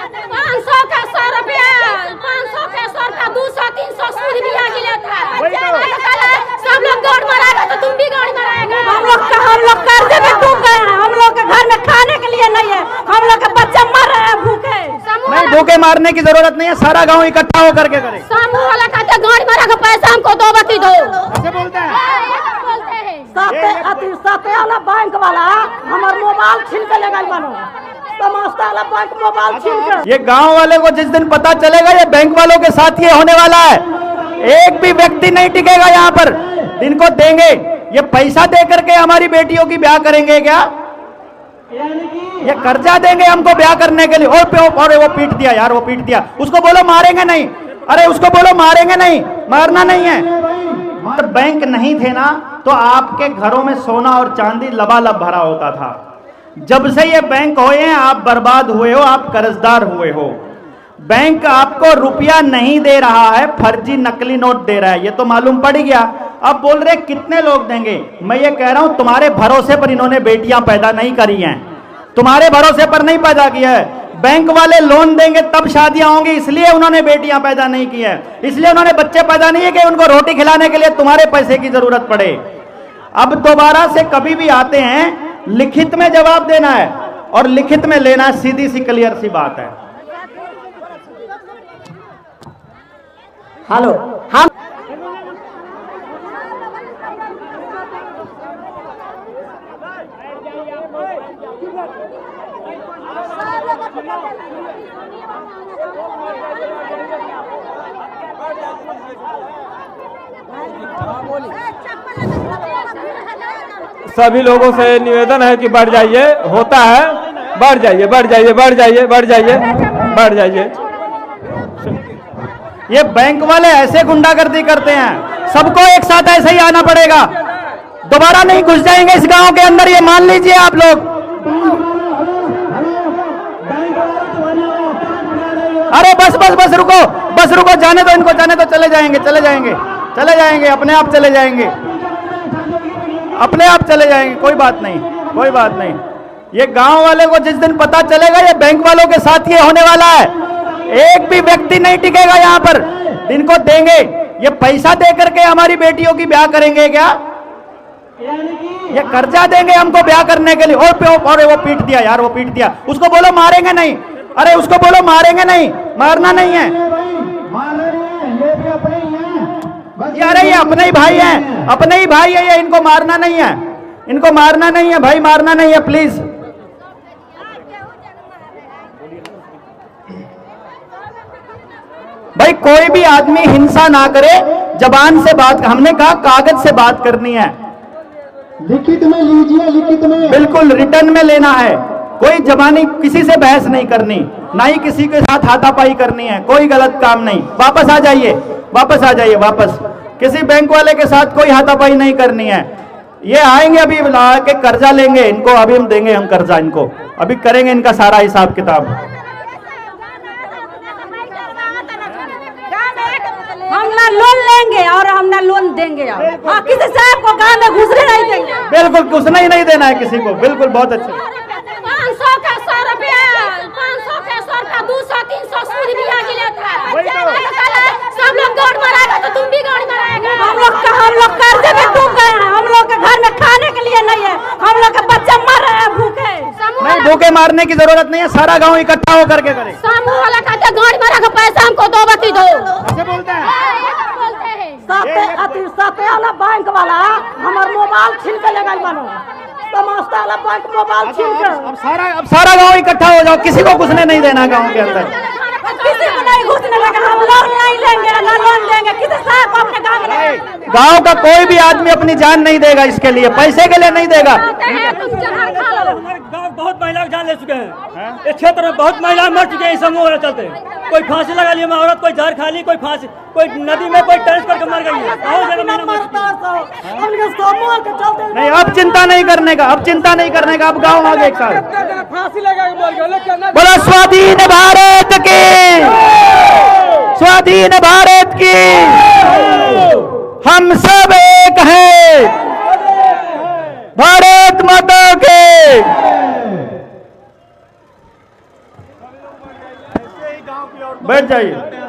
500 का 100 रुपया, 500 का 100 का 200 300 सूद भी आ गया था। सब लोग दौड़ मारेगा तो तुम भी दौड़ मारेगा। हम लोग कर्जे में डूब गए हैं। हम लोग के घर में खाने के लिए नहीं है। हम लोग के बच्चे मर रहे हैं भूखे। नहीं, भूखे मारने की जरूरत नहीं है, सारा गांव इकट्ठा होकर के करे। समूह वाला कहते गाड़ी मारा का पैसा हमको दो बती दो। ऐसे बोलते हैं। साथे वाला बैंक वाला हमार मोबाइल छीन के ले गई बनो। समस्ता वाला बैंक मोबाइल छीन के। ये गांव वाले को जिस दिन पता चलेगा ये बैंक वालों के साथ ये होने वाला है। एक भी व्यक्ति नहीं टिकेगा यहाँ पर। दिन को देंगे ये पैसा दे करके हमारी बेटियों की ब्याह करेंगे क्या? ये कर्जा देंगे हमको ब्याह करने के लिए। और वो पीट दिया यार, वो पीट दिया। उसको बोलो मारेंगे नहीं। अरे उसको बोलो मारेंगे नहीं, मारना नहीं है। तो बैंक नहीं थे ना तो आपके घरों में सोना और चांदी लबालब भरा होता था। जब से ये बैंक हुए हैं आप बर्बाद हुए हो, आप कर्जदार हुए हो। बैंक आपको रुपया नहीं दे रहा है, फर्जी नकली नोट दे रहा है, ये तो मालूम पड़ गया। अब बोल रहे कितने लोग देंगे। मैं ये कह रहा हूं तुम्हारे भरोसे पर इन्होंने बेटियां पैदा नहीं करी हैं, तुम्हारे भरोसे पर नहीं पैदा किया है। बैंक वाले लोन देंगे तब शादियां होंगी, इसलिए उन्होंने बेटियां पैदा नहीं की है, इसलिए उन्होंने बच्चे पैदा नहीं है कि उनको रोटी खिलाने के लिए तुम्हारे पैसे की जरूरत पड़े। अब दोबारा से कभी भी आते हैं लिखित में जवाब देना है और लिखित में लेना है, सीधी सी क्लियर सी बात है। हेलो, हम सभी लोगों से निवेदन है कि बढ़ जाइए, होता है, बढ़ जाइए, बढ़ जाइए, बढ़ जाइए, बढ़ जाइए, बढ़ जाइए। ये बैंक वाले ऐसे गुंडागर्दी करते हैं, सबको एक साथ ऐसे ही आना पड़ेगा। दोबारा नहीं घुस जाएंगे इस गांव के अंदर, ये मान लीजिए आप लोग। अरे बस बस बस रुको, बस रुको, जाने दो इनको, जाने दो, चले जाएंगे, चले जाएंगे, चले जाएंगे, अपने आप चले जाएंगे, अपने आप चले जाएंगे, कोई बात नहीं, कोई बात नहीं। ये गांव वाले को जिस दिन पता चलेगा ये बैंक वालों के साथ ये होने वाला है। एक भी व्यक्ति नहीं टिकेगा यहाँ पर। दिन को देंगे ये पैसा दे करके हमारी बेटियों की ब्याह करेंगे क्या? ये कर्जा देंगे हमको ब्याह करने के लिए। और वो पीट दिया यार, वो पीट दिया। उसको बोलो मारेंगे नहीं। अरे उसको बोलो मारेंगे नहीं, मारना नहीं है। अरे ये अपने ही भाई हैं, अपने ही भाई है ये, इनको मारना नहीं है, इनको मारना नहीं है भाई, मारना नहीं है प्लीज। भाई कोई भी आदमी हिंसा ना करे, जबान से बात, हमने कहा कागज से बात करनी है। लिखित में लीजिए, लिखित में बिल्कुल रिटर्न में लेना है। कोई जबानी किसी से बहस नहीं करनी, ना ही किसी के साथ हाथापाई करनी है, कोई गलत काम नहीं। वापस आ जाइए, वापस आ जाइए, वापस। किसी बैंक वाले के साथ कोई हाथापाई नहीं करनी है। ये आएंगे अभी ला के कर्जा लेंगे, इनको अभी हम देंगे, हम कर्जा इनको अभी करेंगे, इनका सारा हिसाब किताब। हम ना लोन लेंगे और हम ना लोन देंगे। हाँ, किसी साहब को गांव में घुसने नहीं देंगे। बिल्कुल घुसना ही नहीं देना है किसी को। बिल्कुल, बहुत अच्छे। 500 का 100 रुपया, 500 का 100 का 200 300 सूद भी आ गया था। सब लोग दौड़ मारेगा तो तुम भी दौड़ मारेगा। हम लोग कर्जे में डूब गए हैं। हम लोग के घर में खाने के लिए नहीं है। हम लोग के बच्चे मर रहे हैं भूखे। नहीं, भूखे मारने की जरूरत नहीं है, सारा गांव इकट्ठा होकर के करे। समूह वाला कहते गाड़ी मारा का पैसा हमको दो बती दो। ऐसे बोलते हैं। साथे वाला बैंक वाला हमार मोबाइल छीन के ले गई बनो। समस्ता वाला बैंक मोबाइल छीन के। अब सारा गांव इकट्ठा हो जाओ, किसी को घुसने नहीं देना गांव के अंदर। किसी को नहीं घुसने देंगे। हम लोन नहीं लेंगे, ना लोन देंगे। किसी साहब को अपने गांव में गांव का कोई भी आदमी अपनी जान नहीं देगा, इसके लिए पैसे के लिए नहीं देगा। बहुत महिला जान ले चुके हैं। इस क्षेत्र में बहुत महिलाएं मर चुके हैं इस समूह वाले चलते। कोई फांसी लगा ली औरत, कोई जहर खा ली, कोई फांसी, कोई नदी में कोई टैंस करके मर गई है। नहीं, अब चिंता नहीं करने का, अब चिंता नहीं करने का। अब गांव आगे एक साथ फांसी लगा के मर गए। बोलो स्वाधीन भारत की, स्वाधीन भारत की। हम सब एक हैं, भारत माता के। बैठ जाइए। बैठ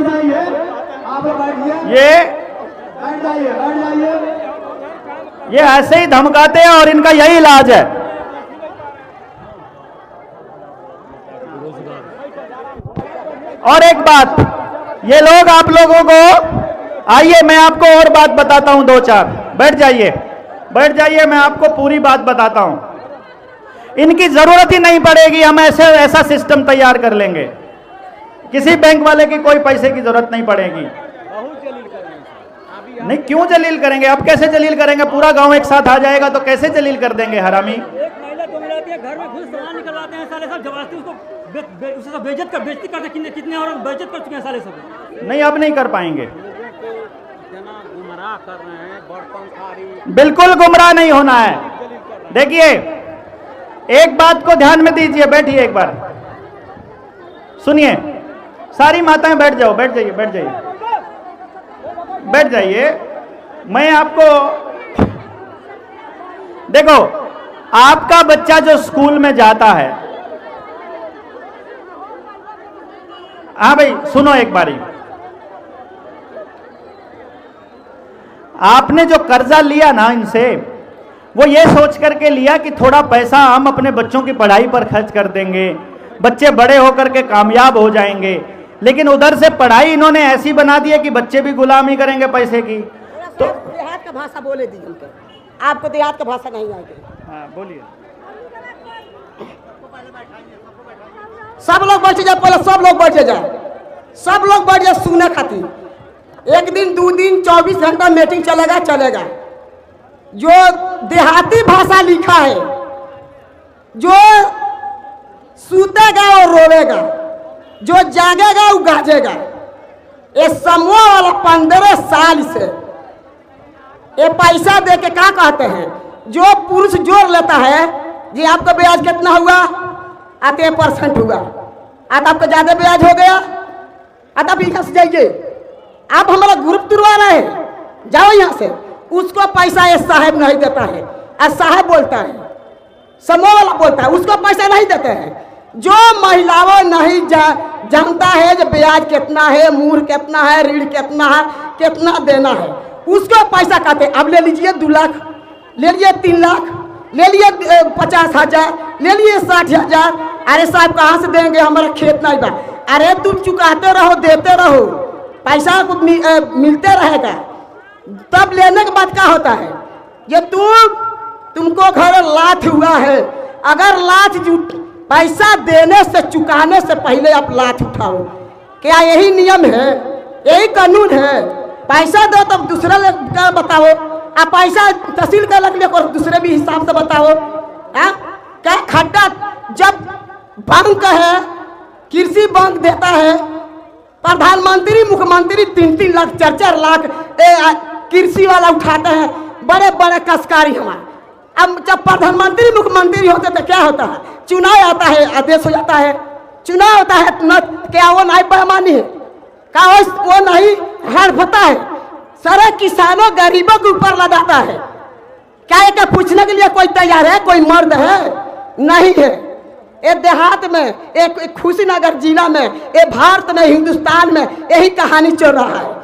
जाइए, आप बैठिए, ये बैठ जाइए, बैठ जाइए। ये ऐसे ही धमकाते हैं और इनका यही इलाज है। और एक बात, ये लोग आप लोगों को, आइए मैं आपको और बात बताता हूं, 2-4 बैठ जाइए, बैठ जाइए, मैं आपको पूरी बात बताता हूं। इनकी जरूरत ही नहीं पड़ेगी, हम ऐसा सिस्टम तैयार कर लेंगे, किसी बैंक वाले की कोई पैसे की जरूरत नहीं पड़ेगी। नहीं, क्यों जलील करेंगे? अब कैसे जलील करेंगे? पूरा गांव एक साथ आ जाएगा तो कैसे जलील कर देंगे हरामी? एक महिला तो मिलाती है, घर में घुस सामान निकलवाते हैं साले सब, जबरदस्ती उसको उससे सब बेइज्जती करते, कितने और बेइज्जत कर चुके हैं साले सब। नहीं, अब नहीं कर पाएंगे, गुमराह कर रहे हैं, बर्तन थारी। बिल्कुल गुमराह नहीं होना है। देखिए, एक बात को ध्यान में दीजिए, बैठिए एक बार, सुनिए, सारी माताएं बैठ जाओ, बैठ जाइए, बैठ जाइए, बैठ जाइए। मैं आपको, देखो, आपका बच्चा जो स्कूल में जाता है, हाँ भाई सुनो एक बारी, आपने जो कर्जा लिया ना इनसे, वो ये सोच करके लिया कि थोड़ा पैसा हम अपने बच्चों की पढ़ाई पर खर्च कर देंगे, बच्चे बड़े होकर के कामयाब हो जाएंगे, लेकिन उधर से पढ़ाई इन्होंने ऐसी बना दी है कि बच्चे भी गुलामी करेंगे पैसे की। तो देहात का भाषा बोले दी हमको, आपको देहात का भाषा नहीं आएगी। हाँ बोलिए। सब लोग बैठ जाए, पहले सब लोग बैठ जाए, सब लोग बैठ जाए सुने खातिर। 1 दिन 2 दिन 24 घंटा मीटिंग चलेगा चलेगा। जो देहाती भाषा लिखा है, जो सूतेगा और रोवेगा, जो जागेगा वो गाजेगा। ये समूह वाला 15 साल से ये पैसा दे के क्या कहते हैं, जो पुरुष जोड़ लेता है जी आपका ब्याज कितना हुआ, 8% हुआ, आज आपका ज्यादा ब्याज हो गया, अब आप यहाँ से जाइए, आप हमारा ग्रुप तुड़वा रहे हैं, जाओ यहाँ से। उसको पैसा ये साहब नहीं देता है, और साहब बोलता है, समूह वाला बोलता है, उसको पैसा नहीं देते हैं। जो महिलाओं नहीं जानता है जो ब्याज कितना है, मूर कितना है, ऋण कितना है, कितना देना है, उसको पैसा कहते हैं। अब ले लीजिए 2 लाख, ले लीजिए 3 लाख, ले लिए 50,000, ले लिए 60,000। अरे साहब कहाँ से देंगे, हमारा खेत नहीं बा। अरे तुम चुकाते रहो, देते रहो, पैसा को मिलते रहेगा। तब लेने के बाद क्या होता है, ये तुमको घर लाख हुआ है, अगर लाख पैसा देने से चुकाने से पहले आप लाख उठाओ, क्या यही नियम है, यही कानून है? पैसा दो तब दूसरा का बताओ, आप पैसा तहसील का लग और दूसरे भी हिसाब से बताओ। क्या खड्डा, जब बैंक है, कृषि बैंक देता है, प्रधानमंत्री मुख्यमंत्री 3-3 लाख 4-4 लाख कृषि वाला उठाते हैं, बड़े बड़े कसकारी हमारे। अब जब प्रधानमंत्री मुख्यमंत्री होते तो क्या होता है, चुनाव आता है, आदेश हो जाता है, चुनाव होता है, क्या वो नहीं बेईमानी है? क्या वो नहीं हड़पता है? सारे किसानों गरीबों के ऊपर लगाता है। क्या ये पूछने के लिए कोई तैयार है, कोई मर्द है? नहीं है। ये देहात में, एक खुशीनगर जिला में, ये भारत में, हिंदुस्तान में यही कहानी चल रहा है।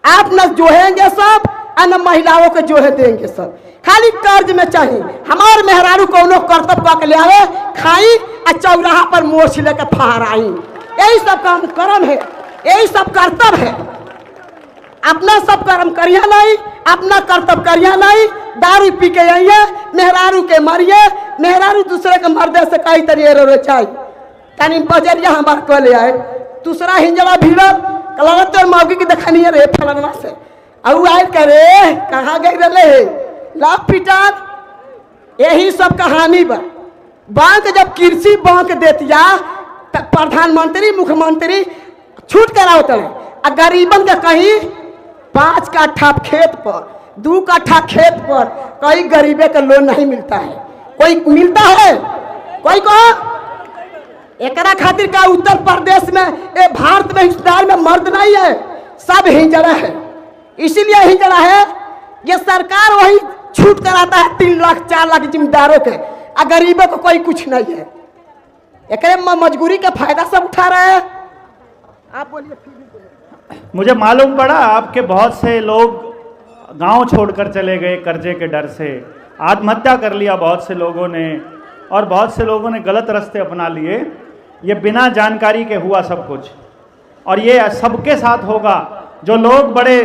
आप न जोहेंगे सब और न महिलाओं को जोहे देंगे सब, खाली कर्ज में चाहिए। हमारे मेहरारू कोनो कर्तव्य पक ले आवे, खाई और चौराहा पर मोछ लेकर फहराई, यही सब काम कर्म है, यही सब कर्तव्य है। अपना सब कर्म करिए नहीं, अपना कर्तव्य करिए नहीं। दारू पी के आइए, मेहरारू के मरिए, मेहरारू दूसरे के मर्दे से कई तरिए रो चाहिए। कहीं बजरिया हमारे को ले आए, दूसरा हिंजवा भीड़ कल तो मौकी की देखनी रे फलनवा से, और आए करे कहाँ गई रहे लाभ पिटार। यही सब कहानी बा। बैंक जब कृषि बैंक देतिया तब प्रधानमंत्री मुख्यमंत्री छूट करावत रहे, और गरीबन के कहीं 5 कट्ठा खेत पर, 2 कट्ठा खेत पर कई गरीबे का लोन नहीं मिलता है। कोई मिलता है, कोई को एकरा खातिर का उत्तर प्रदेश में, ये भारत में, हिंदुस्तान में मर्द नहीं है, सब हिंजड़ा है। इसीलिए हिंजड़ा है, ये सरकार वही छूट कराता है 3 लाख 4 लाख जिम्मेदारों के, और गरीबों को कोई कुछ नहीं है। मजबूरी का फायदा सब उठा रहे हैं। आप बोलिए। मुझे मालूम पड़ा आपके बहुत से लोग गांव छोड़कर चले गए कर्जे के डर से, आत्महत्या कर लिया बहुत से लोगों ने, और बहुत से लोगों ने गलत रास्ते अपना लिए। ये बिना जानकारी के हुआ सब कुछ, और ये सबके साथ होगा। जो लोग बड़े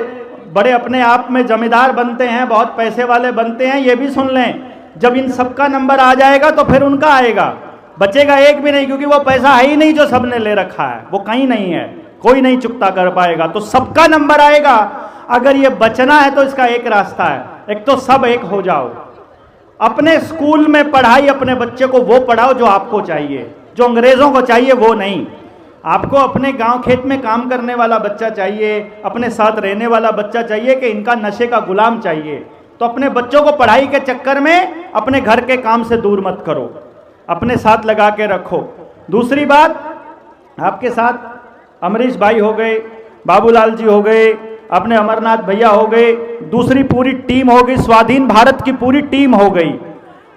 बड़े अपने आप में जमींदार बनते हैं, बहुत पैसे वाले बनते हैं, ये भी सुन लें, जब इन सबका नंबर आ जाएगा तो फिर उनका आएगा, बचेगा एक भी नहीं, क्योंकि वो पैसा है ही नहीं जो सबने ले रखा है, वो कहीं नहीं है, कोई नहीं चुकता कर पाएगा। तो सबका नंबर आएगा। अगर ये बचना है तो इसका एक रास्ता है, एक तो सब एक हो जाओ। अपने स्कूल में पढ़ाई, अपने बच्चे को वो पढ़ाओ जो आपको चाहिए, जो अंग्रेजों को चाहिए वो नहीं। आपको अपने गांव खेत में काम करने वाला बच्चा चाहिए, अपने साथ रहने वाला बच्चा चाहिए, कि इनका नशे का गुलाम चाहिए। तो अपने बच्चों को पढ़ाई के चक्कर में अपने घर के काम से दूर मत करो, अपने साथ लगा के रखो। दूसरी बात, आपके साथ अमरीश भाई हो गए, बाबूलाल जी हो गए, अपने अमरनाथ भैया हो गए, दूसरी पूरी टीम हो गई, स्वाधीन भारत की पूरी टीम हो गई।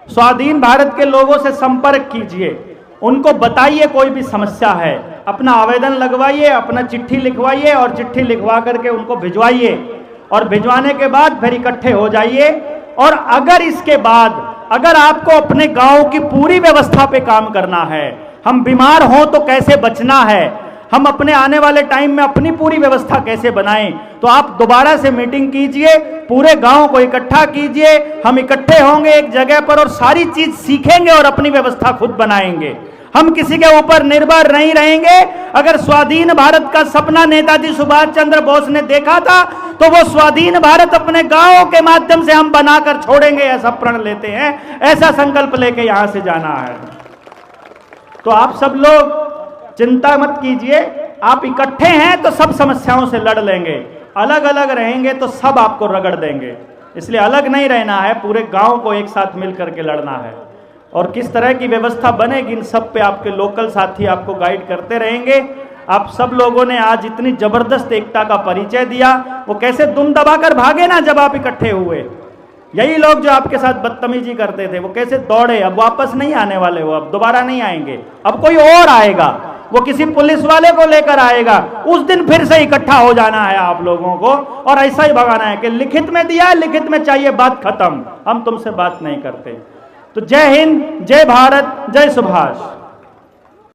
स्वाधीन भारत के लोगों से संपर्क कीजिए, उनको बताइए कोई भी समस्या है, अपना आवेदन लगवाइए, अपना चिट्ठी लिखवाइए, और चिट्ठी लिखवा करके उनको भिजवाइए, और भिजवाने के बाद फिर इकट्ठे हो जाइए। और अगर इसके बाद अगर आपको अपने गांव की पूरी व्यवस्था पे काम करना है, हम बीमार हों तो कैसे बचना है, हम अपने आने वाले टाइम में अपनी पूरी व्यवस्था कैसे बनाएं, तो आप दोबारा से मीटिंग कीजिए, पूरे गांव को इकट्ठा कीजिए, हम इकट्ठे होंगे एक जगह पर और सारी चीज सीखेंगे और अपनी व्यवस्था खुद बनाएंगे। हम किसी के ऊपर निर्भर नहीं रहेंगे। अगर स्वाधीन भारत का सपना नेताजी सुभाष चंद्र बोस ने देखा था, तो वो स्वाधीन भारत अपने गांवों के माध्यम से हम बनाकर छोड़ेंगे, ऐसा प्रण लेते हैं, ऐसा संकल्प लेके यहां से जाना है। तो आप सब लोग चिंता मत कीजिए, आप इकट्ठे हैं तो सब समस्याओं से लड़ लेंगे, अलग अलग रहेंगे तो सब आपको रगड़ देंगे। इसलिए अलग नहीं रहना है, पूरे गांव को एक साथ मिल करके लड़ना है। और किस तरह की व्यवस्था बनेगी, इन सब पे आपके लोकल साथी आपको गाइड करते रहेंगे। आप सब लोगों ने आज इतनी जबरदस्त एकता का परिचय दिया, वो कैसे दुम दबाकर भागे ना जब आप इकट्ठे हुए। यही लोग जो आपके साथ बदतमीजी करते थे वो कैसे दौड़े, अब वापस नहीं आने वाले, वो अब दोबारा नहीं आएंगे, अब कोई और आएगा, वो किसी पुलिस वाले को लेकर आएगा। उस दिन फिर से इकट्ठा हो जाना है आप लोगों को, और ऐसा ही भगाना है कि लिखित में दिया है, लिखित में चाहिए, बात खत्म, हम तुमसे बात नहीं करते। तो जय हिंद, जय भारत, जय सुभाष।